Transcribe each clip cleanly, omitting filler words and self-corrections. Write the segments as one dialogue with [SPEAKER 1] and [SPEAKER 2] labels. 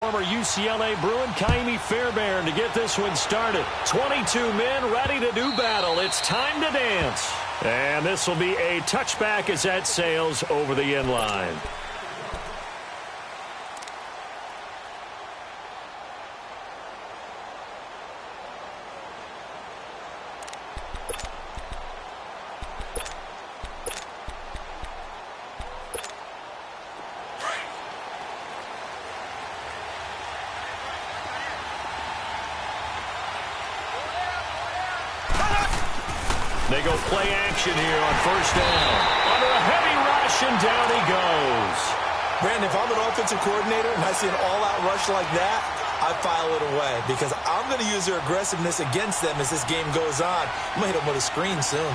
[SPEAKER 1] former UCLA Bruin Kaimi Fairbairn to get this one started. 22 men ready to do battle. It's time to dance. And this will be a touchback as that sails over the end line. They go play action here on first down. Under a heavy rush, and down he goes.
[SPEAKER 2] Brandon, if I'm an offensive coordinator and I see an all-out rush like that, I file it away because I'm going to use their aggressiveness against them as this game goes on. I'm going to hit them with a screen soon.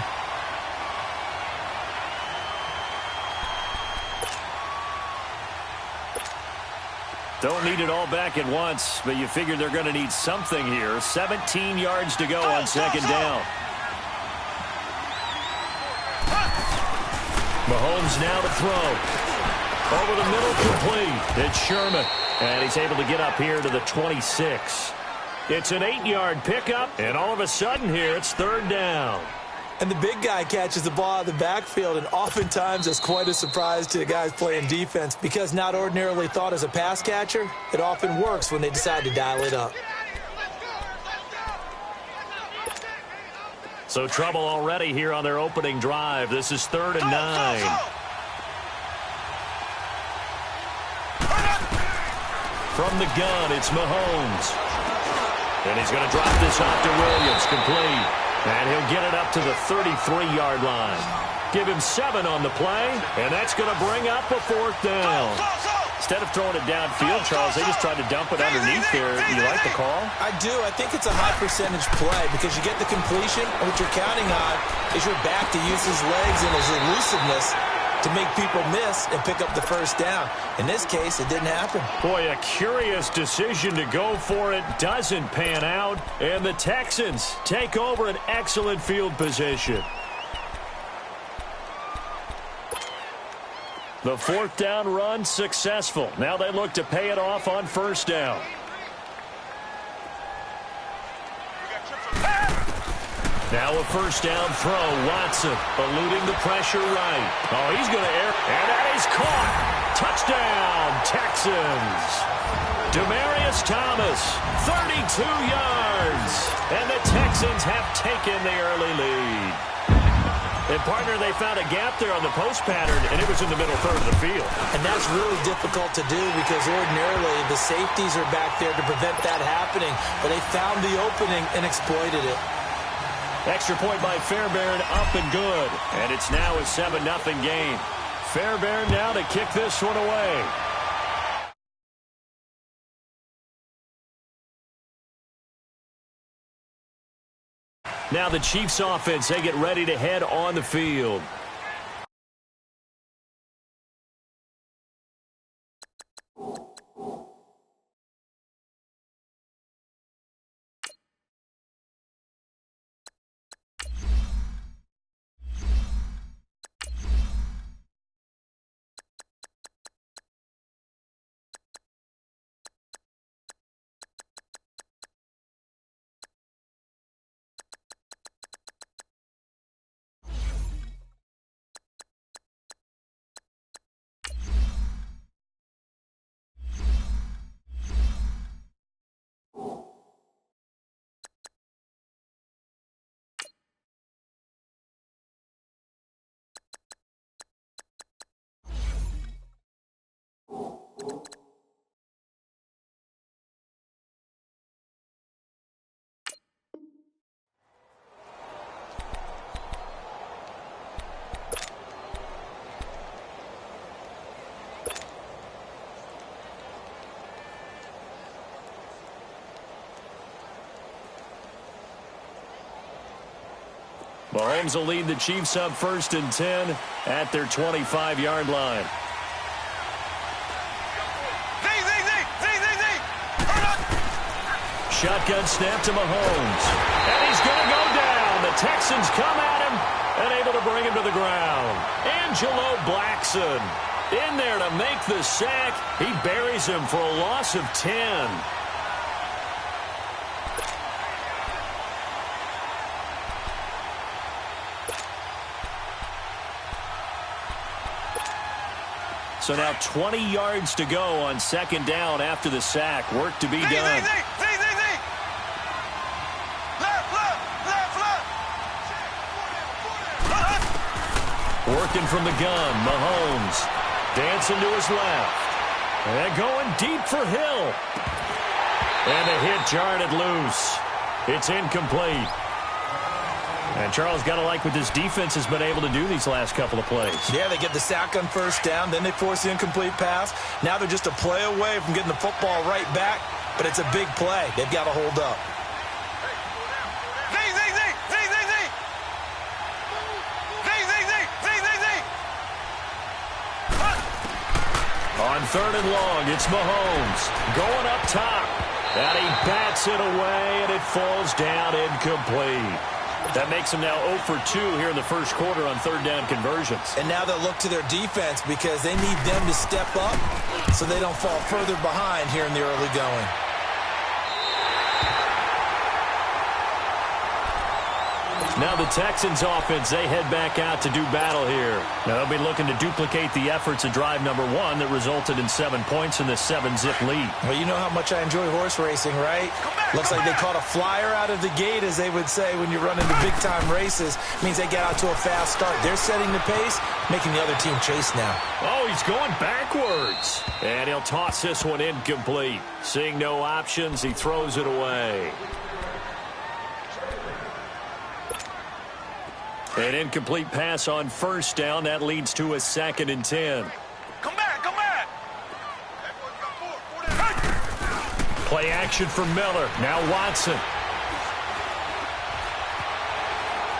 [SPEAKER 1] Don't need it all back at once, but you figure they're going to need something here. 17 yards to go on second down. Mahomes now to throw. Over the middle, complete. It's Sherman, and he's able to get up here to the 26. It's an 8-yard pickup, and all of a sudden here, it's third down.
[SPEAKER 2] And the big guy catches the ball out of the backfield, and oftentimes it's quite a surprise to the guys playing defense because not ordinarily thought as a pass catcher, it often works when they decide to dial it up.
[SPEAKER 1] So trouble already here on their opening drive. This is 3rd and 9. From the gun, it's Mahomes. And he's going to drop this off to Williams, complete. And he'll get it up to the 33-yard line. Give him 7 on the play, and that's going to bring up a 4th down. Instead of throwing it downfield, Charles, they just tried to dump it underneath there. Do you like the call?
[SPEAKER 2] I do. I think it's a high-percentage play because you get the completion, and what you're counting on is your back to use his legs and his elusiveness to make people miss and pick up the first down. In this case, it didn't happen.
[SPEAKER 1] Boy, a curious decision to go for it doesn't pan out, and the Texans take over an excellent field position. The 4th down run successful. Now they look to pay it off on first down. Now a first down throw. Watson eluding the pressure right. Oh, he's going to air. And that is caught. Touchdown, Texans. Demaryius Thomas, 32 yards. And the Texans have taken the early lead. And, partner, they found a gap there on the post pattern, and it was in the middle third of the field.
[SPEAKER 2] And that's really difficult to do because ordinarily the safeties are back there to prevent that happening. But they found the opening and exploited it.
[SPEAKER 1] Extra point by Fairbairn, up and good. And it's now a 7-0 game. Fairbairn now to kick this one away. Now the Chiefs offense, they get ready to head on the field. Mahomes will lead the Chiefs up 1st and 10 at their 25-yard line. Shotgun snap to Mahomes. And he's going to go down. The Texans come at him and able to bring him to the ground. Angelo Blackson In there to make the sack. He buries him for a loss of 10. So now 20 yards to go on second down after the sack. Work to be done. Working from the gun, Mahomes dancing to his left. And going deep for Hill. And the hit jarred it loose. It's incomplete. And Charles, got to like what this defense has been able to do these last couple of plays.
[SPEAKER 2] Yeah, they get the sack on first down, then they force the incomplete pass. Now they're just a play away from getting the football right back, but it's a big play. They've got to hold up.
[SPEAKER 1] On third and long, it's Mahomes going up top. And he bats it away, and it falls down incomplete. That makes them now 0 for 2 here in the first quarter on third down conversions. And
[SPEAKER 2] now they'll look to their defense because they need them to step up so they don't fall further behind here in the early going.
[SPEAKER 1] Now the Texans offense, they head back out to do battle here. Now they'll be looking to duplicate the efforts of drive number 1 that resulted in 7 points in this 7-zip lead.
[SPEAKER 2] Well, you know how much I enjoy horse racing, right? Looks like they caught a flyer out of the gate, as they would say when you run into big-time races. Means they get out to a fast start. They're setting the pace, making the other team chase now.
[SPEAKER 1] Oh, he's going backwards. And he'll toss this one incomplete. Seeing no options, he throws it away. An incomplete pass on first down. That leads to a 2nd and 10.
[SPEAKER 3] Come back, come back.
[SPEAKER 1] Play action for Miller. Now Watson.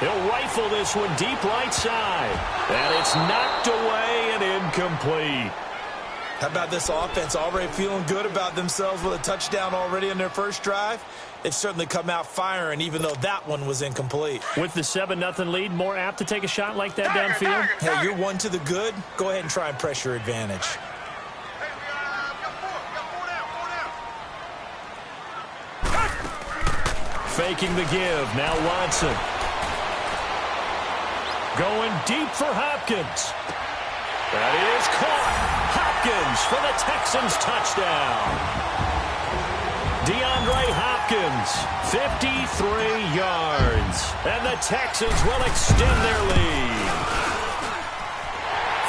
[SPEAKER 1] He'll rifle this one deep right side. And it's knocked away and incomplete.
[SPEAKER 2] How about this offense already feeling good about themselves with a touchdown already in their first drive? They've certainly come out firing, even though that one was incomplete.
[SPEAKER 1] With the 7-0 lead, more apt to take a shot like that downfield?
[SPEAKER 2] Hey, you're 1 to the good. Go ahead and try and press your advantage.
[SPEAKER 1] Faking the give. Now Watson. Going deep for Hopkins. That is caught. Hopkins for the Texans touchdown. DeAndre Hopkins, 53 yards. And the Texans will extend their lead.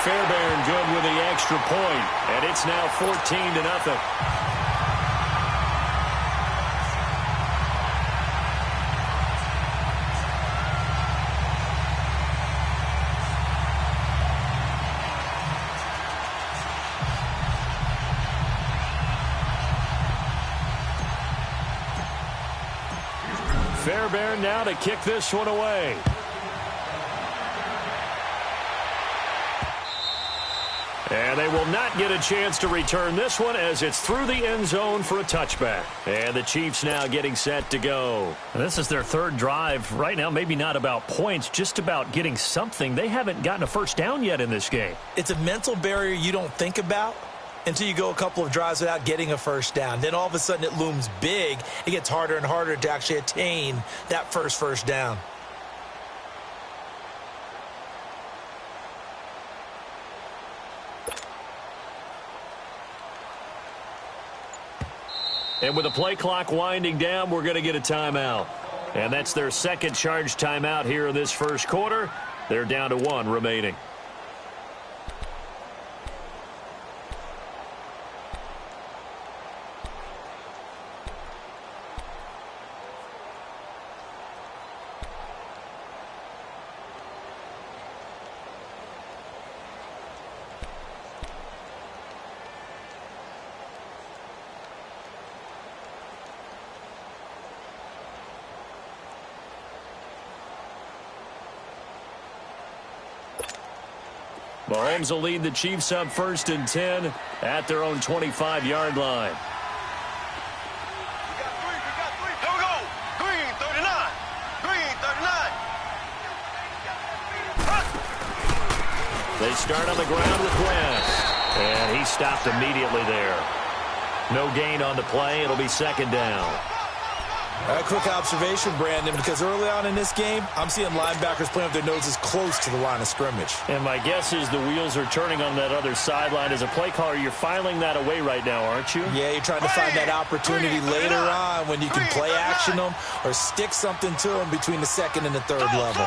[SPEAKER 1] Fairbairn good with the extra point. And it's now 14-0. Fairbairn now to kick this one away. And they will not get a chance to return this one as it's through the end zone for a touchback. And the Chiefs now getting set to go. And this is their third drive. Right now, maybe not about points, just about getting something. They haven't gotten a first down yet in this game.
[SPEAKER 2] It's a mental barrier you don't think about until you go a couple of drives without getting a first down. Then all of a sudden it looms big. It gets harder and harder to actually attain that first down.
[SPEAKER 1] And with the play clock winding down, we're going to get a timeout. And that's their second charge timeout here in this first quarter. They're down to 1 remaining. Mahomes will lead the Chiefs up 1st and 10 at their own 25-yard line.
[SPEAKER 3] We got three. Here we go. Green, 39. Green, 39.
[SPEAKER 1] They start on the ground with West. And he stopped immediately there. No gain on the play. It'll be second down.
[SPEAKER 2] A quick observation, Brandon, because early on in this game, I'm seeing linebackers playing with their noses close to the line of scrimmage.
[SPEAKER 1] And my guess is the wheels are turning on that other sideline. As a play caller, you're filing that away right now, aren't you?
[SPEAKER 2] Yeah, you're trying to find that opportunity later on when you can play action them or stick something to them between the second and the third level.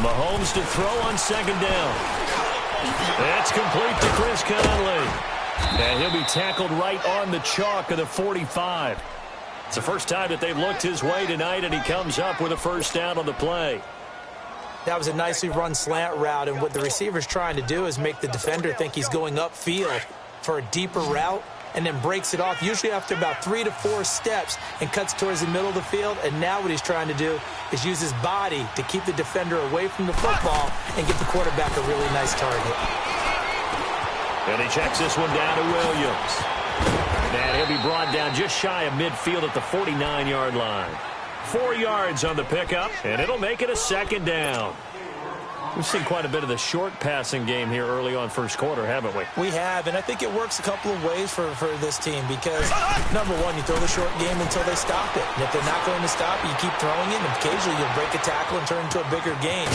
[SPEAKER 1] Mahomes to throw on second down. That's complete to Chris Conley. And he'll be tackled right on the chalk of the 45. It's the first time that they've looked his way tonight, and he comes up with a first down on the play.
[SPEAKER 4] That was a nicely run slant route, and what the receiver's trying to do is make the defender think he's going upfield for a deeper route, and then breaks it off, usually after about 3 to 4 steps, and cuts towards the middle of the field. And now what he's trying to do is use his body to keep the defender away from the football and get the quarterback a really nice target.
[SPEAKER 1] And he checks this one down to Williams. And he'll be brought down just shy of midfield at the 49-yard line. 4 yards on the pickup, and it'll make it a second down. We've seen quite a bit of the short passing game here early on first quarter, haven't we?
[SPEAKER 2] We have, and I think it works a couple of ways for this team because, number one, you throw the short game until they stop it. And if they're not going to stop it, you keep throwing it, and occasionally you'll break a tackle and turn into a bigger game.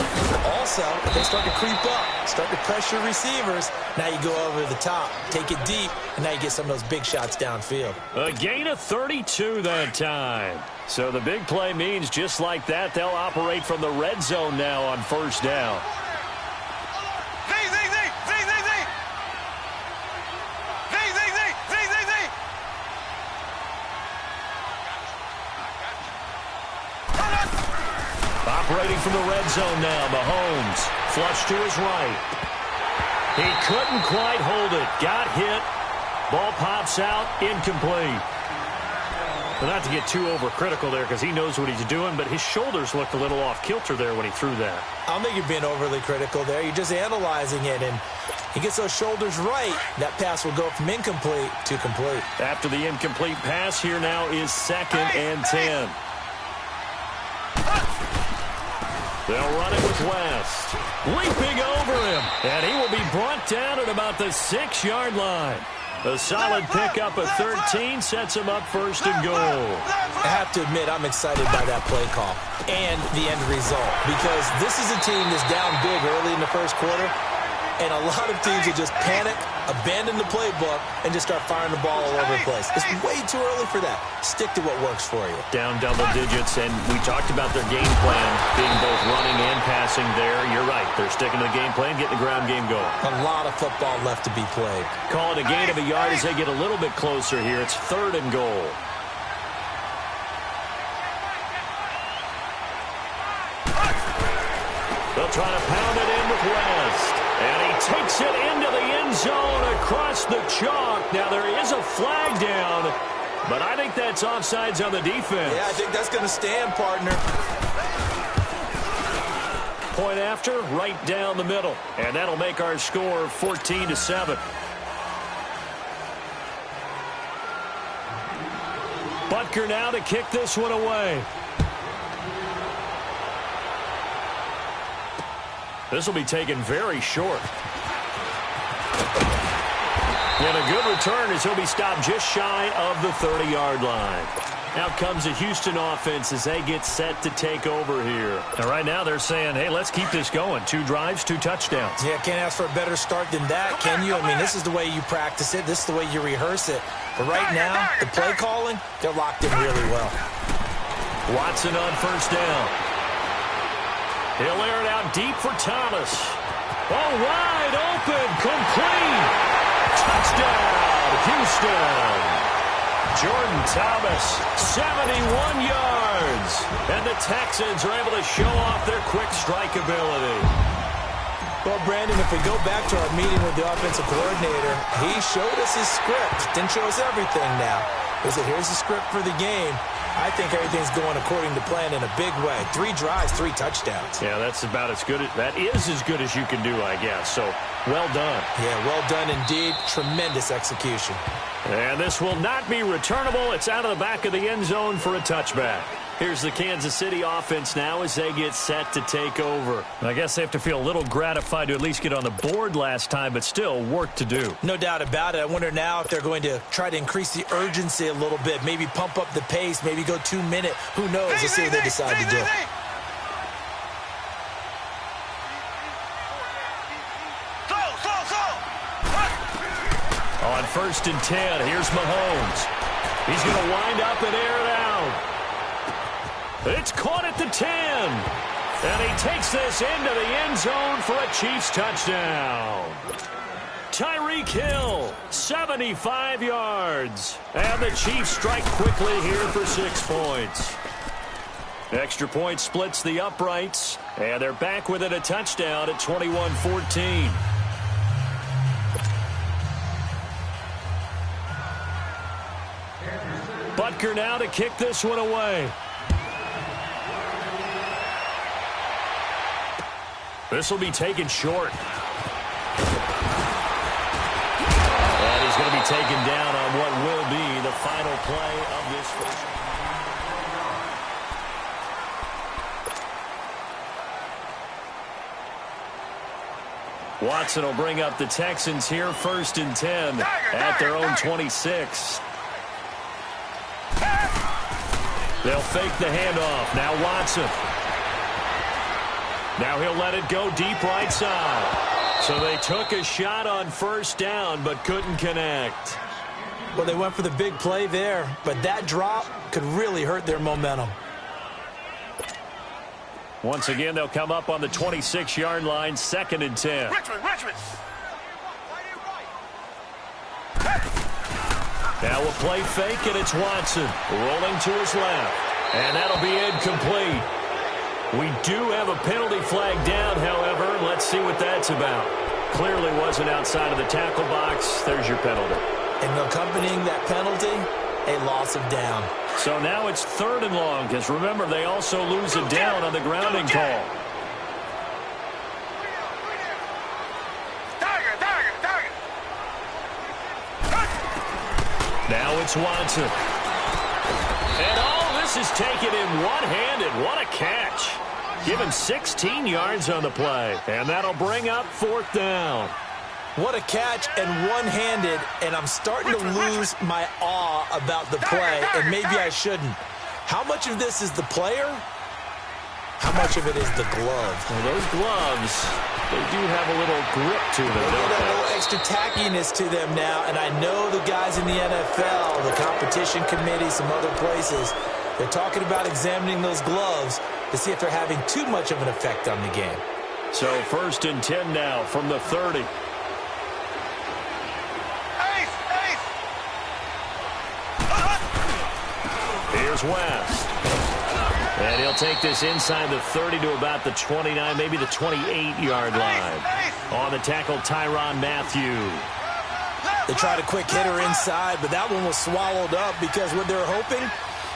[SPEAKER 2] Also, if they start to creep up, start to pressure receivers, now you go over the top, take it deep, and now you get some of those big shots downfield.
[SPEAKER 1] A gain of 32 that time. So the big play means just like that, they'll operate from the red zone now on first down. Operating from the red zone now, Mahomes. Flush to his right. He couldn't quite hold it. Got hit. Ball pops out. Incomplete. Well, not to get too overcritical there because he knows what he's doing, but his shoulders looked a little off kilter there when he threw that.
[SPEAKER 2] I don't think you're being overly critical there. You're just analyzing it, and he gets those shoulders right. That pass will go from incomplete to complete.
[SPEAKER 1] After the incomplete pass, here now is 2nd and 10. They'll run it with West. Leaping over him, and he will be brought down at about the 6-yard line. A solid pickup of 13 sets him up first and goal.
[SPEAKER 2] I have to admit, I'm excited by that play call and the end result because this is a team that's down big early in the first quarter, and a lot of teams will just panic, abandon the playbook, and just start firing the ball all over the place. It's way too early for that. Stick to what works for you.
[SPEAKER 1] Down double digits, and we talked about their game plan being both running and passing there. You're right. They're sticking to the game plan, getting the ground game going.
[SPEAKER 2] A lot of football left to be played.
[SPEAKER 1] Call it a gain of a yard as they get a little bit closer here. It's 3rd and goal. They'll try to pound it in with West. And he takes it into the end zone across the chalk. Now, there is a flag down, but I think that's offsides on the defense.
[SPEAKER 2] Yeah, I think that's going to stand, partner.
[SPEAKER 1] Point after, right down the middle. And that'll make our score 14-7. Butker now to kick this one away. This will be taken very short. And a good return as he'll be stopped just shy of the 30-yard line. Out comes the Houston offense as they get set to take over here. And right now they're saying, hey, let's keep this going. 2 drives, 2 touchdowns.
[SPEAKER 2] Yeah, can't ask for a better start than that, can you? I mean, this is the way you practice it. This is the way you rehearse it. But right now, the play calling, they're locked in really well.
[SPEAKER 1] Watson on first down. He'll air it out deep for Thomas. Oh, wide open, complete. Touchdown, Houston. Jordan Thomas, 71 yards. And the Texans are able to show off their quick strike ability.
[SPEAKER 2] Well, Brandon, if we go back to our meeting with the offensive coordinator, he showed us his script. Didn't show us everything now.
[SPEAKER 4] Listen, here's the script for the game. I think everything's going according to plan in a big way. 3 drives, 3 touchdowns.
[SPEAKER 1] Yeah, that's about as good. That is as good as you can do, I guess. So, well done.
[SPEAKER 4] Yeah, well done indeed. Tremendous execution.
[SPEAKER 1] And this will not be returnable. It's out of the back of the end zone for a touchback. Here's the Kansas City offense now as they get set to take over. I guess they have to feel a little gratified to at least get on the board last time, but still work to do.
[SPEAKER 4] No doubt about it. I wonder now if they're going to try to increase the urgency a little bit, maybe pump up the pace, maybe go 2-minute. Who knows? Let's see what they decide to do.
[SPEAKER 1] On 1st and 10, here's Mahomes. He's going to wind up and air it out. It's caught at the 10. And he takes this into the end zone for a Chiefs touchdown. Tyreek Hill, 75 yards. And the Chiefs strike quickly here for 6 points. Extra point splits the uprights. And they're back within a touchdown at 21-14. Butker now to kick this one away. This will be taken short. And he's going to be taken down on what will be the final play of this first. Watson will bring up the Texans here, 1st and 10 at their own 26. They'll fake the handoff. Now Watson. Now he'll let it go deep right side. So they took a shot on 1st down but couldn't connect.
[SPEAKER 4] Well, they went for the big play there, but that drop could really hurt their momentum.
[SPEAKER 1] Once again, they'll come up on the 26-yard line, 2nd and 10.
[SPEAKER 3] Richmond.
[SPEAKER 1] Now a play fake, and it's Watson rolling to his left. And that'll be incomplete. We do have a penalty flag down, however. Let's see what that's about. Clearly wasn't outside of the tackle box. There's your penalty.
[SPEAKER 4] And accompanying that penalty, a loss of down.
[SPEAKER 1] So now it's 3rd and long, because remember, they also lose a down on the grounding call. Now it's Watson. And all this is taken in one-handed. What a catch. Given 16 yards on the play. And that'll bring up 4th down.
[SPEAKER 4] What a catch and one-handed, and I'm starting to lose my awe about the play, and maybe I shouldn't. How much of this is the player? How much of it is the glove?
[SPEAKER 1] Well, those gloves, they do have a little grip to them,
[SPEAKER 4] They
[SPEAKER 1] don't
[SPEAKER 4] got a
[SPEAKER 1] they?
[SPEAKER 4] little extra tackiness to them now, and I know the guys in the NFL, the competition committee, some other places, they're talking about examining those gloves to see if they're having too much of an effect on the game.
[SPEAKER 1] So 1st and 10 now from the 30. Here's West. And he'll take this inside the 30 to about the 29, maybe the 28-yard line. On the tackle, Tyrann Mathieu.
[SPEAKER 4] They tried a quick hitter inside, but that one was swallowed up because what they're hoping,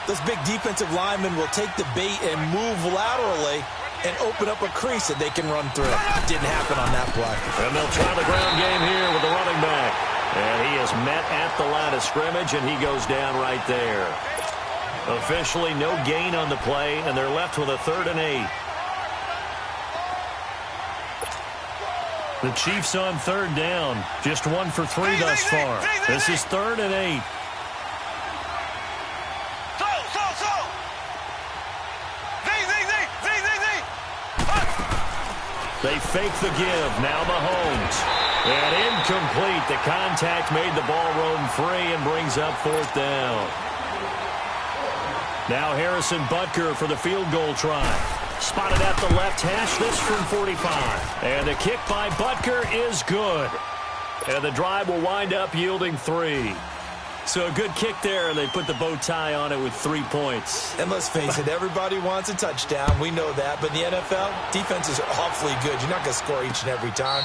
[SPEAKER 4] those big defensive linemen will take the bait and move laterally and open up a crease that they can run through. Didn't happen on that play.
[SPEAKER 1] And they'll try the ground game here with the running back. And he is met at the line of scrimmage, and he goes down right there. Officially no gain on the play, and they're left with a 3rd and 8. The Chiefs on 3rd down. Just 1 for 3 thus far. This is 3rd and 8. They fake the give. Now Mahomes. And incomplete. The contact made the ball roam free and brings up 4th down. Now Harrison Butker for the field goal try. Spotted at the left hash, this from 45. And the kick by Butker is good. And the drive will wind up yielding 3. So a good kick there, and they put the bow tie on it with 3 points.
[SPEAKER 4] And let's face it, everybody wants a touchdown. We know that. But in the NFL, defenses are awfully good. You're not going to score each and every time.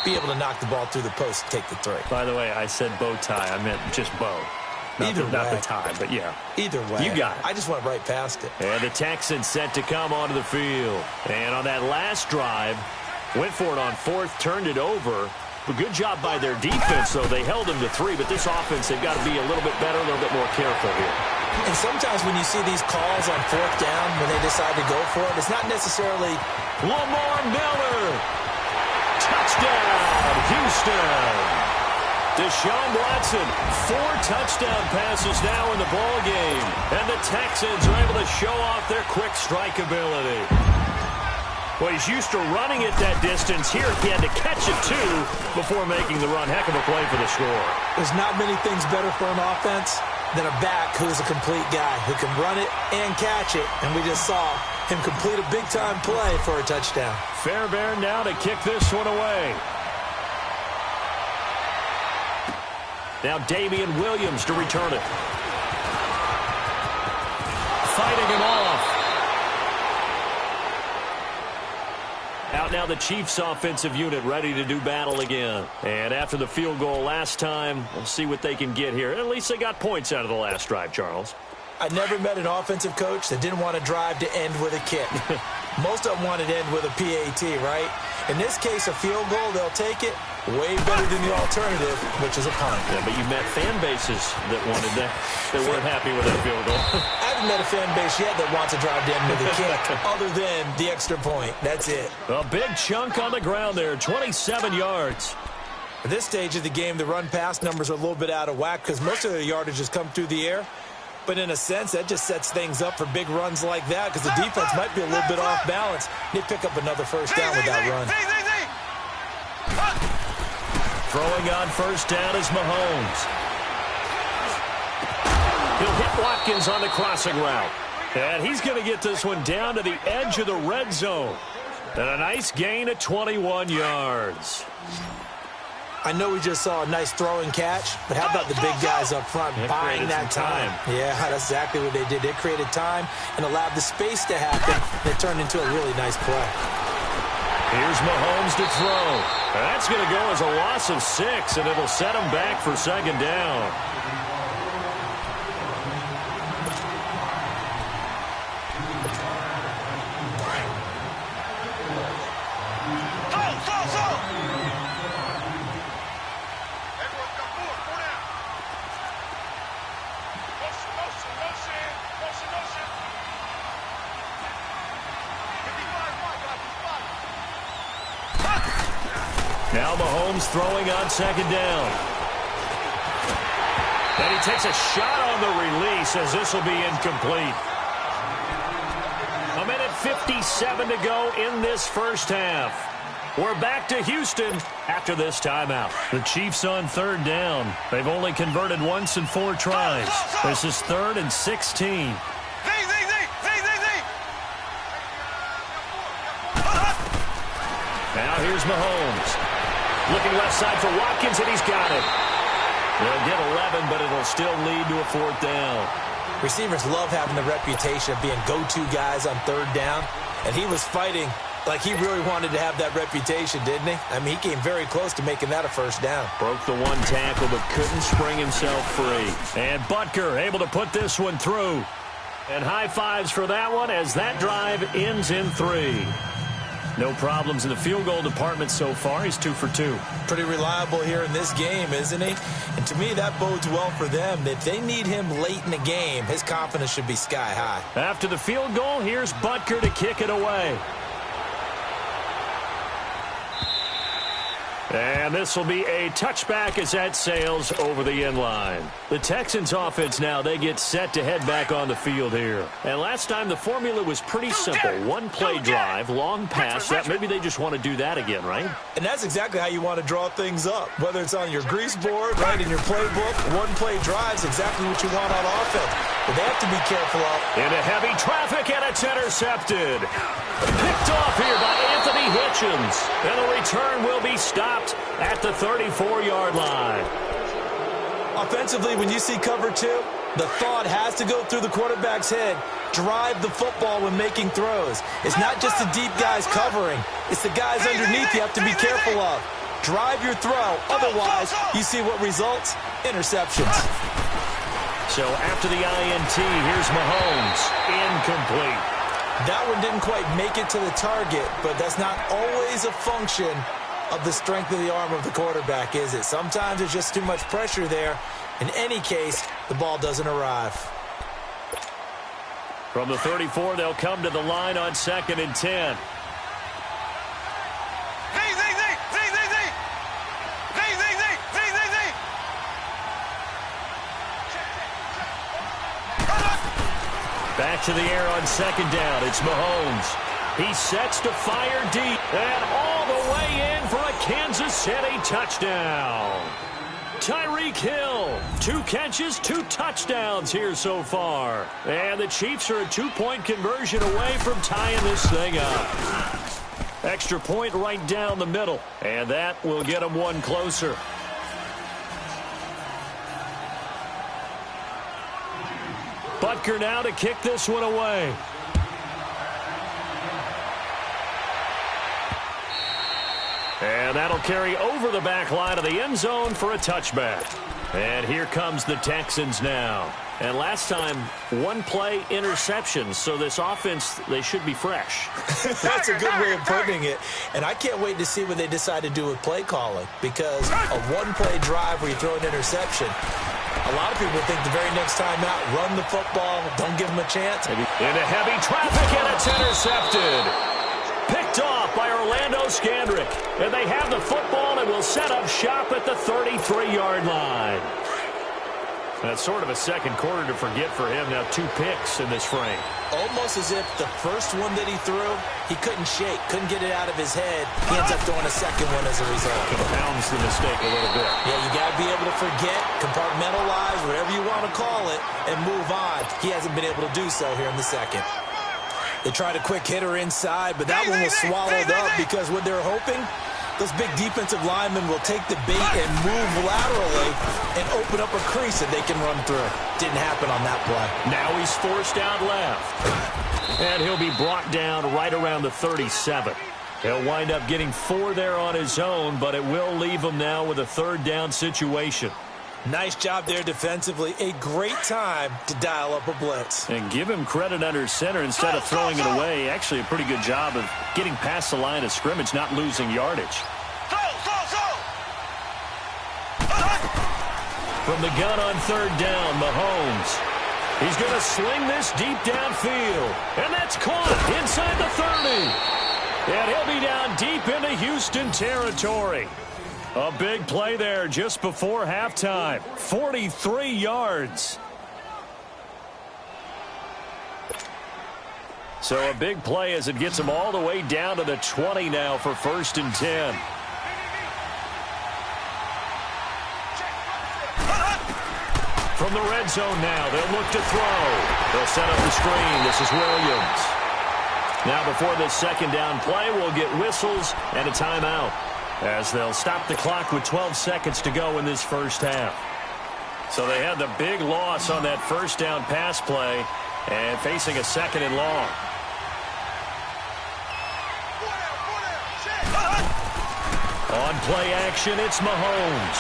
[SPEAKER 4] Be able to knock the ball through the post and take the 3.
[SPEAKER 1] By the way, I said bow tie. I meant just bow. Not the time, but yeah.
[SPEAKER 2] Either way.
[SPEAKER 1] You got it.
[SPEAKER 2] I just went right past it.
[SPEAKER 1] And the Texans set to come onto the field. And on that last drive, went for it on fourth, turned it over. A good job by their defense, though. They held them to 3, but this offense, they've got to be a little bit better, a little bit more careful here.
[SPEAKER 2] And sometimes when you see these calls on fourth down, when they decide to go for it, it's not necessarily
[SPEAKER 1] Lamar Miller. Touchdown, Houston. Deshaun Watson, 4 touchdown passes now in the ball game. And the Texans are able to show off their quick strike ability. Well, he's used to running it that distance. Here, he had to catch it, too, before making the run. Heck of a play for the score.
[SPEAKER 2] There's not many things better for an offense than a back who's a complete guy who can run it and catch it. And we just saw him complete a big-time play for a touchdown.
[SPEAKER 1] Fairbairn now to kick this one away. Now Damian Williams to return it. Fighting him off. Out now the Chiefs offensive unit ready to do battle again. And after the field goal last time, we'll see what they can get here. At least they got points out of the last drive, Charles.
[SPEAKER 2] I never met an offensive coach that didn't want to drive to end with a kick. Most of them wanted to end with a PAT, right? In this case, a field goal, they'll take it. Way better than the alternative, which is a punt.
[SPEAKER 1] Yeah, but you met fan bases that wanted that. They weren't happy with that field goal.
[SPEAKER 2] I haven't met a fan base yet that wants to drive to end with a kick, other than the extra point. That's it.
[SPEAKER 1] A big chunk on the ground there, 27 yards.
[SPEAKER 2] At this stage of the game, the run-pass numbers are a little bit out of whack because most of the yardage has come through the air. But in a sense, that just sets things up for big runs like that because the defense might be a little bit off balance. They pick up another first down with that run.
[SPEAKER 1] Throwing on first down is Mahomes. He'll hit Watkins on the crossing route. And he's going to get this one down to the edge of the red zone. And a nice gain of 21 yards.
[SPEAKER 2] I know we just saw a nice throw and catch, but how about the big guys up front buying that time? Yeah, that's exactly what they did. They created time and allowed the space to happen, and it turned into a really nice play.
[SPEAKER 1] Here's Mahomes to throw. That's going to go as a loss of 6, and it'll set him back for second down. Now Mahomes throwing on second down. And he takes a shot on the release as this will be incomplete. 1:57 to go in this first half. We're back to Houston after this timeout. The Chiefs on third down. They've only converted once in 4 tries. This is 3rd and 16. Now here's Mahomes. Looking left side for Watkins, and he's got it. They'll get 11, but it'll still lead to a 4th down.
[SPEAKER 2] Receivers love having the reputation of being go-to guys on third down, and he was fighting like he really wanted to have that reputation, didn't he? I mean, he came very close to making that a first down.
[SPEAKER 1] Broke the one tackle, but couldn't spring himself free. And Butker able to put this one through. And high fives for that one as that drive ends in 3. No problems in the field goal department so far. He's 2 for 2.
[SPEAKER 2] Pretty reliable here in this game, isn't he? And to me, that bodes well for them. If they need him late in the game, his confidence should be sky high.
[SPEAKER 1] After the field goal, here's Butker to kick it away. And this will be a touchback as that sails over the end line. The Texans offense now, they get set to head back on the field here. And last time the formula was pretty simple. One play drive, long pass. That maybe they just want to do that again, right?
[SPEAKER 2] And that's exactly how you want to draw things up. Whether it's on your grease board, right, in your playbook, one play drive is exactly what you want on offense. But they have to be careful of.
[SPEAKER 1] Into heavy traffic, and it's intercepted. Picked off here by Anthony Hitchens. And the return will be stopped at the 34-yard line.
[SPEAKER 2] Offensively, when you see cover 2, the thought has to go through the quarterback's head. Drive the football when making throws. It's not just the deep guys covering. It's the guys underneath you have to be careful of. Drive your throw. Otherwise, you see what results? Interceptions.
[SPEAKER 1] So after the INT, here's Mahomes. Incomplete.
[SPEAKER 2] That one didn't quite make it to the target, but that's not always a function of the strength of the arm of the quarterback, is it? Sometimes there's just too much pressure there. In any case, the ball doesn't arrive.
[SPEAKER 1] From the 34, they'll come to the line on 2nd and 10. Back to the air on 2nd down. It's Mahomes. He sets to fire deep. And all the way in for a Kansas City touchdown. Tyreek Hill, 2 catches, 2 touchdowns here so far. And the Chiefs are a 2-point conversion away from tying this thing up. Extra point right down the middle. And that will get them one closer. Butker now to kick this one away. And that'll carry over the back line of the end zone for a touchback. And here comes the Texans now. And last time, 1-play interception. So this offense, they should be fresh.
[SPEAKER 2] That's a good way of putting it. And I can't wait to see what they decide to do with play calling. Because a 1-play drive where you throw an interception, a lot of people think the very next time out, run the football, don't give them a chance.
[SPEAKER 1] Into heavy traffic, and it's intercepted. Picked off by Orlando Scandrick. And they have the football and will set up shop at the 33-yard line. That's sort of a second quarter to forget for him. Now 2 picks in this frame.
[SPEAKER 2] Almost as if the first one that he threw, he couldn't shake, couldn't get it out of his head. He ends up throwing a second one as a result.
[SPEAKER 1] Compounds the mistake a little bit.
[SPEAKER 2] Yeah, you got to be able to forget, compartmentalize, whatever you want to call it, and move on. He hasn't been able to do so here in the second. They tried a quick hitter inside, but that one was swallowed up because what they're hoping, those big defensive linemen will take the bait and move laterally and open up a crease that they can run through. Didn't happen on that play.
[SPEAKER 1] Now he's forced out left. And he'll be brought down right around the 37. He'll wind up getting 4 there on his own, but it will leave him now with a 3rd down situation.
[SPEAKER 2] Nice job there defensively. A great time to dial up a blitz.
[SPEAKER 1] And give him credit under center instead of throwing it away. Actually a pretty good job of getting past the line of scrimmage, not losing yardage. From the gun on 3rd down, Mahomes. He's going to sling this deep downfield. And that's caught inside the 30. And he'll be down deep into Houston territory. A big play there just before halftime. 43 yards. So a big play as it gets him all the way down to the 20 now for 1st and 10. From the red zone now, they'll look to throw. They'll set up the screen. This is Williams. Now before this 2nd down play, we'll get whistles and a timeout, as they'll stop the clock with 12 seconds to go in this first half. So they had the big loss on that 1st down pass play and facing a 2nd and long. On play action, it's Mahomes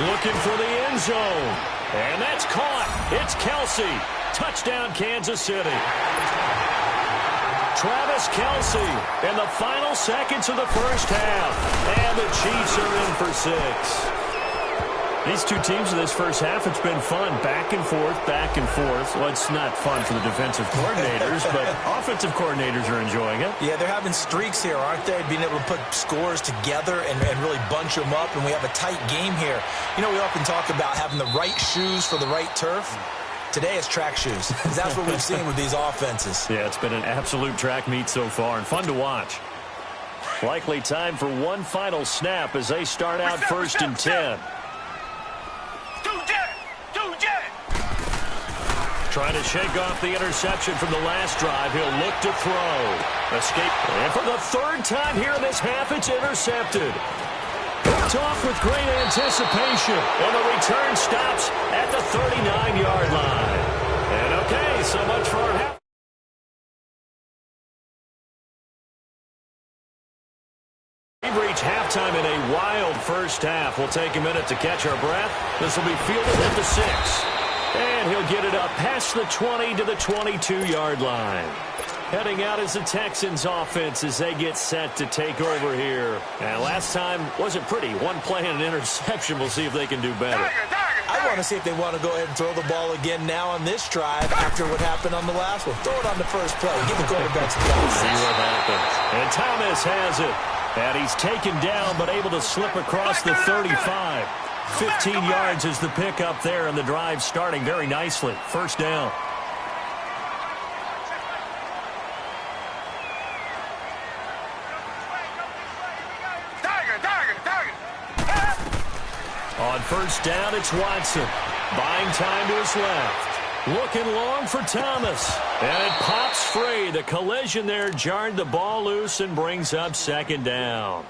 [SPEAKER 1] looking for the end zone. And that's caught. It's Kelsey. Touchdown, Kansas City. Travis Kelsey in the final seconds of the first half. And the Chiefs are in for 6. These two teams in this first half, it's been fun. Back and forth, back and forth. Well, it's not fun for the defensive coordinators, but offensive coordinators are enjoying it.
[SPEAKER 2] Yeah, they're having streaks here, aren't they? Being able to put scores together and really bunch them up, and we have a tight game here. You know, we often talk about having the right shoes for the right turf. Today it's track shoes. That's what we've seen with these offenses.
[SPEAKER 1] Yeah, it's been an absolute track meet so far and fun to watch. Likely time for one final snap as they start out 1st and 10. Trying to shake off the interception from the last drive. He'll look to throw. Escape. And for the 3rd time here in this half, it's intercepted. Picked off with great anticipation. And the return stops at the 39-yard line. And okay, so much for our half. We've reached halftime in a wild first half. We'll take a minute to catch our breath. This will be fielded at the 6. And he'll get it up past the 20 to the 22-yard line. Heading out is the Texans offense as they get set to take over here. And last time wasn't pretty. One play and an interception. We'll see if they can do better.
[SPEAKER 2] I want to see if they want to go ahead and throw the ball again now on this drive after what happened on the last one. Throw it on the first play. Give the quarterback some time.
[SPEAKER 1] See what happens. And Thomas has it. And he's taken down but able to slip across the 35. 15 yards is the pickup there, and the drive starting very nicely. First down. On first down, it's Watson. Buying time to his left. Looking long for Thomas. And it pops free. The collision there jarred the ball loose and brings up second down.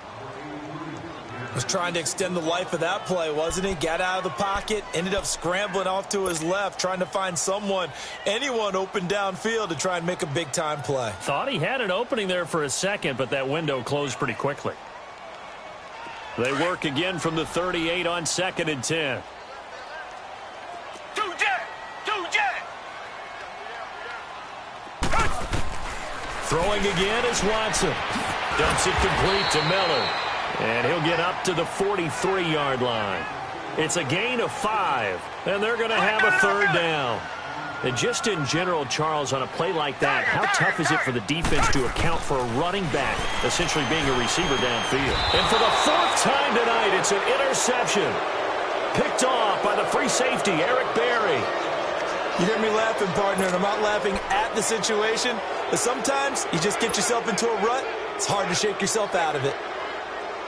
[SPEAKER 2] Was trying to extend the life of that play, wasn't he? Got out of the pocket, ended up scrambling off to his left, trying to find anyone open downfield to try and make a big-time play.
[SPEAKER 1] Thought he had an opening there for a second, but that window closed pretty quickly. They work again from the 38 on 2nd and 10. Throwing again is Watson. Dumps it complete to Miller. And he'll get up to the 43-yard line. It's a gain of 5, and they're going to have a third down. And just in general, Charles, on a play like that, how tough is it for the defense to account for a running back essentially being a receiver downfield? And for the 4th time tonight, it's an interception. Picked off by the free safety, Eric Berry.
[SPEAKER 2] You hear me laughing, partner, and I'm not laughing at the situation, but sometimes you just get yourself into a rut. It's hard to shake yourself out of it.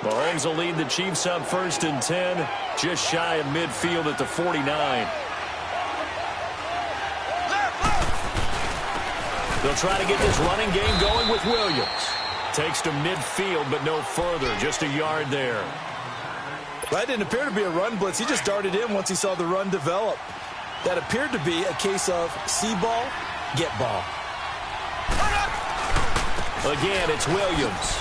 [SPEAKER 1] Mahomes will lead the Chiefs up 1st and 10, just shy of midfield at the 49. They'll try to get this running game going with Williams. Takes to midfield, but no further, just a yard there.
[SPEAKER 2] That didn't appear to be a run blitz. He just darted in once he saw the run develop. That appeared to be a case of see ball, get ball.
[SPEAKER 1] Again, it's Williams.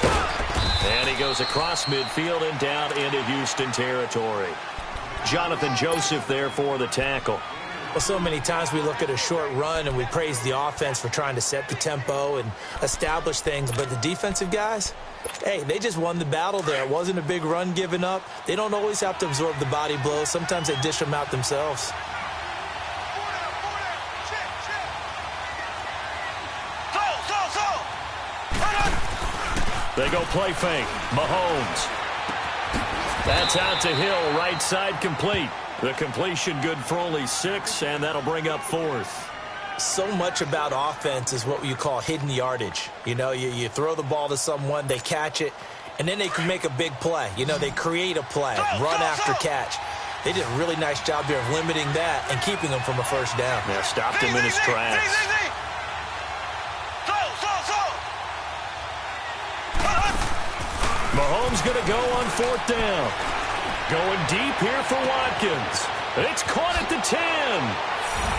[SPEAKER 1] And he goes across midfield and down into Houston territory. Jonathan Joseph there for the tackle.
[SPEAKER 4] Well, so many times we look at a short run and we praise the offense for trying to set the tempo and establish things, but the defensive guys, hey, they just won the battle there. It wasn't a big run given up. They don't always have to absorb the body blows. Sometimes they dish them out themselves.
[SPEAKER 1] They go play fake. Mahomes. That's out to Hill, right side complete. The completion good for only 6, and that'll bring up 4th.
[SPEAKER 4] So much about offense is what you call hidden yardage. You know, you throw the ball to someone, they catch it, and then they can make a big play. You know, they create a play, run after catch. They did a really nice job here of limiting that and keeping him from a first down.
[SPEAKER 1] Yeah, stopped him in his tracks. Mahomes going to go on 4th down. Going deep here for Watkins. It's caught at the 10.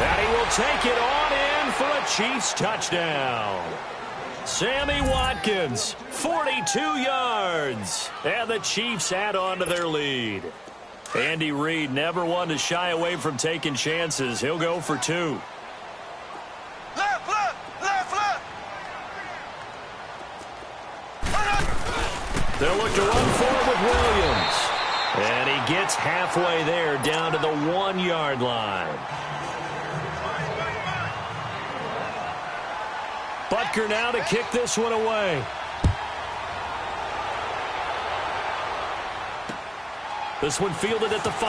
[SPEAKER 1] And he will take it on in for a Chiefs touchdown. Sammy Watkins, 42 yards. And the Chiefs add on to their lead. Andy Reid never one to shy away from taking chances. He'll go for 2. They'll look to run forward with Williams. And he gets halfway there down to the 1-yard line. Butker now to kick this one away. This one fielded at the 5.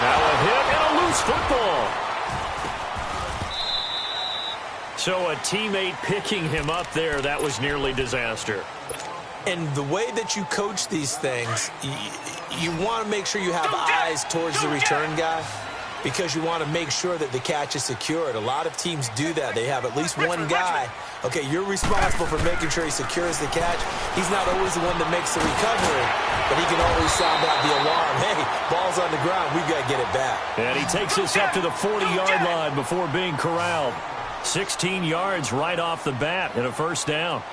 [SPEAKER 1] Now a hit and a loose football. So a teammate picking him up there, that was nearly disaster.
[SPEAKER 4] And the way that you coach these things, you want to make sure you have eyes towards the return guy because you want to make sure that the catch is secured. A lot of teams do that. They have at least one guy. Okay, you're responsible for making sure he secures the catch. He's not always the one that makes the recovery, but he can always sound out the alarm. Hey, ball's on the ground. We've got to get it back.
[SPEAKER 1] And he takes this up to the 40-yard line before being corralled. 16 yards right off the bat and a first down.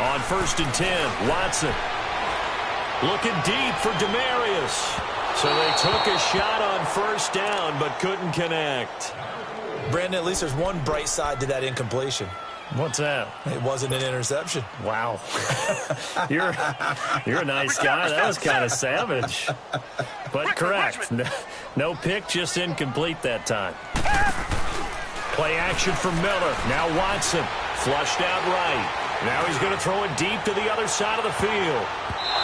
[SPEAKER 1] On 1st and 10, Watson. Looking deep for Demarius. So they took a shot on 1st down, but couldn't connect.
[SPEAKER 2] Brandon, at least there's one bright side to that incompletion.
[SPEAKER 1] What's that?
[SPEAKER 2] It wasn't an interception.
[SPEAKER 1] Wow. You're a nice guy. That was kind of savage. But correct. No pick, just incomplete that time. Play action from Miller. Now Watson. Flushed out right. Now he's going to throw it deep to the other side of the field.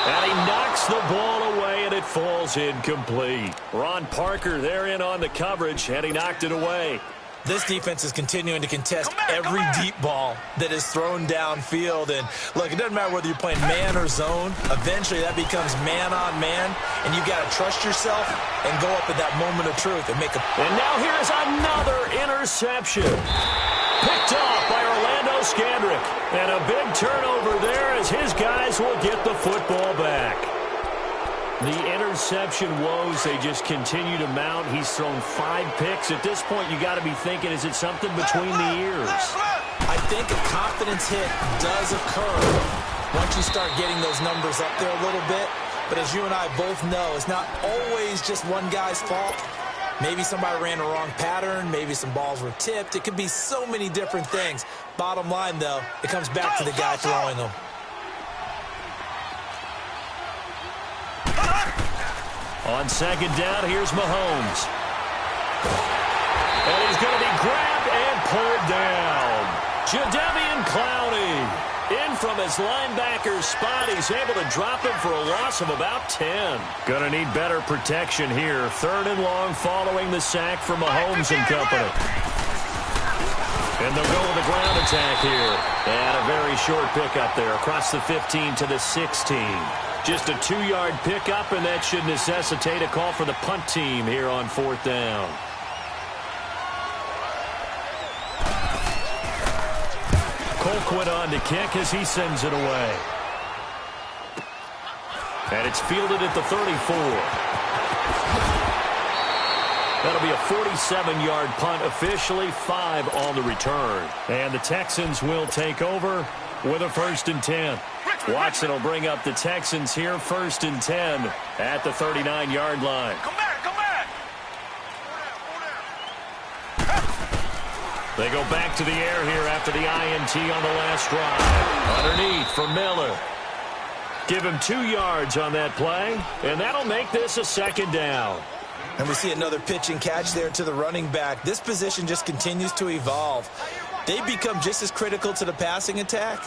[SPEAKER 1] And he knocks the ball away, and it falls incomplete. Ron Parker there in on the coverage, and he knocked it away.
[SPEAKER 2] This defense is continuing to contest every deep ball that is thrown downfield. And, look, it doesn't matter whether you're playing man or zone. Eventually, that becomes man-on-man, and you've got to trust yourself and go up at that moment of truth and make a...
[SPEAKER 1] And now here's another interception. Picked off by Orlando Scandrick. And a big turnover there as his guys will get the football back. The interception woes, they just continue to mount. He's thrown 5 picks. At this point, you got to be thinking, is it something between the ears?
[SPEAKER 2] I think a confidence hit does occur once you start getting those numbers up there a little bit. But as you and I both know, it's not always just one guy's fault. Maybe somebody ran a wrong pattern. Maybe some balls were tipped. It could be so many different things. Bottom line, though, it comes back to the guy throwing them.
[SPEAKER 1] On 2nd down, here's Mahomes. And he's going to be grabbed and pulled down. Jadeveon Clowney in from his linebacker spot. He's able to drop him for a loss of about 10. Going to need better protection here. 3rd and long following the sack from Mahomes and company. And they'll go with a ground attack here. And a very short pickup there across the 15 to the 16. Just a 2-yard pickup, and that should necessitate a call for the punt team here on 4th down. Colquitt on to kick as he sends it away. And it's fielded at the 34. That'll be a 47-yard punt, officially 5 on the return. And the Texans will take over with a 1st and 10. Watson will bring up the Texans here, 1st and 10 at the 39-yard line.
[SPEAKER 3] Come back, come back.
[SPEAKER 1] They go back to the air here after the INT on the last drive. Underneath for Miller. Give him 2 yards on that play, and that'll make this a 2nd down.
[SPEAKER 2] And we see another pitch and catch there to the running back. This position just continues to evolve. They become just as critical to the passing attack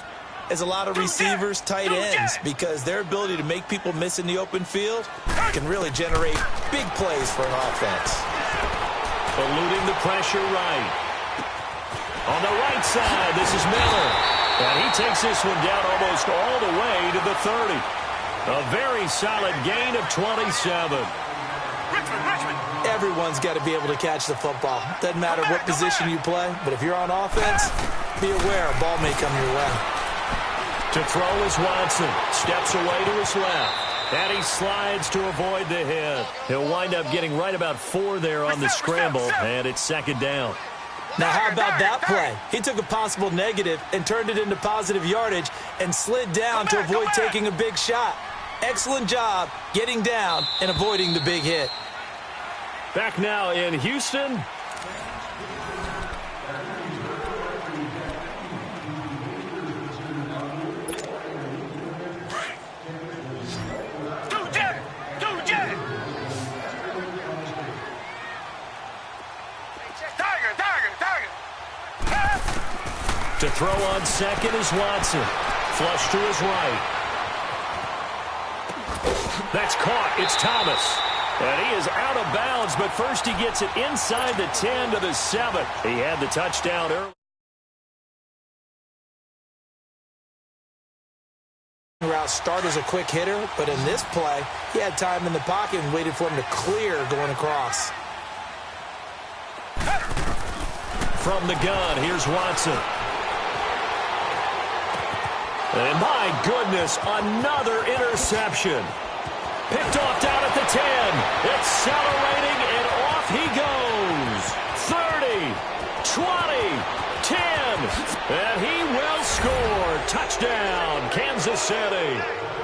[SPEAKER 2] as a lot of receivers, tight ends, because their ability to make people miss in the open field can really generate big plays for an offense.
[SPEAKER 1] Eluding the pressure right. On the right side, this is Miller. And he takes this one down almost all the way to the 30. A very solid gain of 27.
[SPEAKER 4] Everyone's got to be able to catch the football. Doesn't matter what position you play, but if you're on offense, be aware a ball may come your way.
[SPEAKER 1] To throw is Watson. Steps away to his left. And he slides to avoid the hit. He'll wind up getting right about 4 there on the scramble, and it's 2nd down.
[SPEAKER 4] Now, how about that play? He took a possible negative and turned it into positive yardage and slid down to avoid taking a big shot. Excellent job getting down and avoiding the big hit.
[SPEAKER 1] Back now in Houston. To throw on 2nd is Watson. Flush to his right. That's caught. It's Thomas. And he is out of bounds, but first he gets it inside the 10 to the 7. He had the touchdown early.
[SPEAKER 4] Route start as a quick hitter, but in this play, he had time in the pocket and waited for him to clear going across.
[SPEAKER 1] From the gun, here's Watson. And my goodness, another interception. Picked off down at the 10. Accelerating, and off he goes. 30, 20, 10. And he will score. Touchdown, Kansas City.